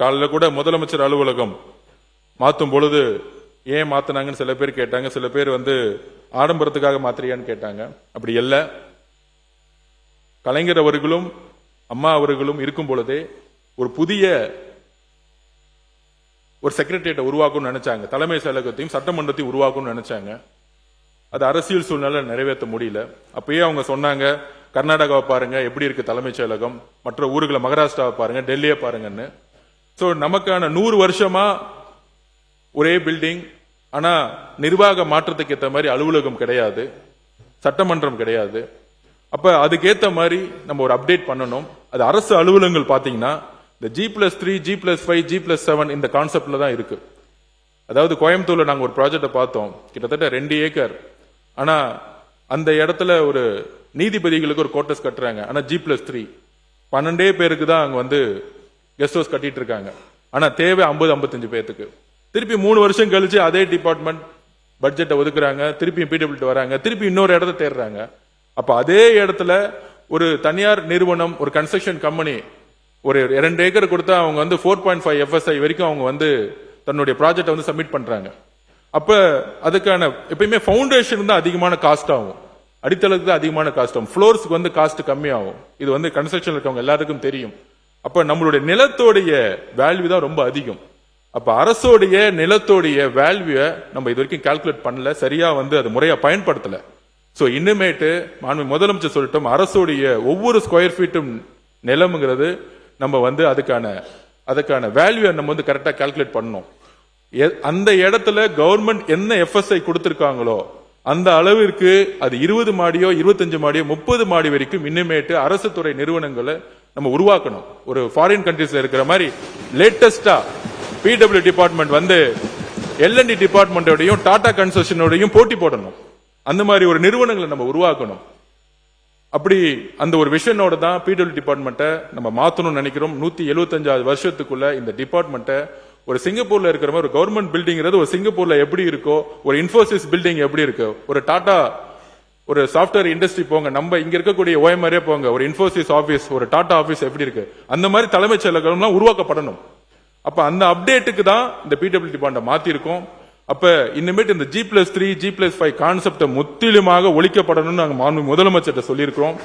காலையில கூட முதலமைச்சர் அலுவலகம் மாத்தும் பொழுது ஏன் மாத்தினாங்கன்னு சில பேர் கேட்டாங்க. சில பேர் ஆடம்பரத்துக்காக மாத்திரியான்னு கேட்டாங்க. அப்படி இல்ல, கலைஞர் அவர்களும் அம்மா அவர்களும் இருக்கும் பொழுதே ஒரு புதிய ஒரு செக்ரட்டரியேட்டை உருவாக்கணும்னு நினைச்சாங்க. தலைமை செயலகத்தையும் சட்டமன்றத்தையும் உருவாக்கணும்னு நினைச்சாங்க. அது அரசியல் சூழ்நிலை நிறைவேற்ற முடியல. அப்பயே அவங்க சொன்னாங்க, கர்நாடகாவை பாருங்க எப்படி இருக்கு தலைமைச் செயலகம், மற்ற ஊர்களை மகாராஷ்டிராவை பாருங்க, டெல்லியை பாருங்கன்னு. சோ நமக்கான 100 வருஷமா ஒரே பில்டிங், ஆனா நிர்வாக மாற்றத்துக்கு ஏற்ற மாதிரி அலுவலகம் கிடையாது, சட்டமன்றம் கிடையாது. அப்ப அதுக்கேற்ற மாதிரி நம்ம ஒரு அப்டேட் பண்ணணும். அது அரசு அலுவலகங்கள் பாத்தீங்கன்னா இந்த G+3, G+5, G+7 இந்த கான்செப்ட்ல தான் இருக்கு. அதாவது கோயம்புத்தூர்ல நாங்க ஒரு ப்ராஜெக்டை பார்த்தோம், கிட்டத்தட்ட 2 ஏக்கர். ஆனா அந்த இடத்துல ஒரு நீதிபதிகளுக்கு ஒரு கோட்டஸ் கட்டுறாங்க. ஆனா G+3 12 பேருக்கு தான் அங்க கெஸ்ட் ஹவுஸ் கட்டிட்டு இருக்காங்க. ஆனா தேவை 50-55 பேருக்கு. திருப்பி 3 வருஷம் கழிச்சு அதே டிபார்ட்மெண்ட் பட்ஜெட்டை ஒதுக்குறாங்க, திருப்பி PWD வராங்க, திருப்பி இன்னொரு இடத்த தேடுறாங்க. அப்ப அதே இடத்துல ஒரு தனியார் நிறுவனம், ஒரு கன்ஸ்ட்ரக்ஷன் கம்பெனி ஒரு 2 ஏக்கர் கொடுத்தா அவங்க 4.5 FSI வரைக்கும் அவங்க தன்னுடைய ப்ராஜெக்டை சப்மிட் பண்றாங்க. அப்ப அதுக்கான எப்பயுமே பவுண்டேஷன் தான் அதிகமான காஸ்ட் ஆகும், அடித்தளத்துக்கு அதிகமான காஸ்ட் ஆகும், ஃப்ளோர்ஸ்க்கு காஸ்ட் கம்மி ஆகும். இது கன்ஸ்ட்ரக்ஷன் இருக்கவங்க எல்லாருக்கும் தெரியும். அப்ப நம்மளுடைய நிலத்தோடைய வேல்யூ தான் ரொம்ப அதிகம். அப்ப அரசோடைய நிலத்தோடைய வேல்யூவை நம்ம இது வரைக்கும் கால்குலேட் பண்ணல, சரியா அது முறையா பயன்படுத்தல. சோ இன்னுமேட்டு முதலமைச்சர் சொல்லிட்டோம், அரசோடைய ஒவ்வொரு ஸ்கொயர் ஃபீட்டும் நிலம்ங்கிறது நம்ம அதுக்கான வேல்யூவை நம்ம கரெக்டா கால்குலேட் பண்ணணும். அந்த இடத்துல கவர்மெண்ட் என்ன FSI கொடுத்திருக்காங்களோ அந்த அளவிற்கு அது 20 மாடியோ 25 மாடியோ 30 மாடி வரைக்கும் இன்னுமேட்டு அரசு துறை நிறுவனங்களை நம்ம உருவாக்கணும். ஒரு ஃபாரின் கண்ட்ரீஸ்ல இருக்கிற மாதிரி லேட்டஸ்டா PWD டிபார்ட்மெண்ட் L&D டிபார்ட்மெண்டோடையும் டாடா கன்ஸ்ட்ரக்ஷனோடையும் போட்டி போடணும். அந்த மாதிரி ஒரு நிறுவனங்களை நம்ம உருவாக்கணும். அப்படி அந்த ஒரு விஷனோட தான் PWD டிபார்ட்மெண்ட்டை நம்ம மாத்தணும்னு நினைக்கிறோம். 175 வருஷத்துக்குள்ள இந்த டிபார்ட்மெண்ட்டை ஒரு சிங்கப்பூர்ல இருக்கிற மாதிரி ஒரு கவர்மெண்ட் பில்டிங் ஒரு சிங்கப்பூர்ல எப்படி இருக்கோ, ஒரு இன்ஃபோசிஸ் பில்டிங் எப்படி இருக்கு, ஒரு டாடா ஒரு சாப்ட்வேர் இண்டஸ்ட்ரி போங்க, நம்ம இங்க இருக்கக்கூடிய OMR போங்க, ஒரு இன்ஃபோசிஸ் ஆபீஸ், ஒரு டாடா ஆபீஸ் எப்படி இருக்கு, அந்த மாதிரி தலைமைச் செயலகம்லாம் உருவாக்கப்படணும். அப்ப அந்த அப்டேட்டுக்கு தான் இந்த PWD டிபார்ட்மெண்ட் மாத்தி இருக்கோம். அப்ப இனிமேட்டு இந்த G+3, G+5 கான்செப்டை முற்றிலுமாக ஒழிக்கப்படணும்னு நாங்க முதலமைச்சர்கிட்ட சொல்லியிருக்கிறோம்.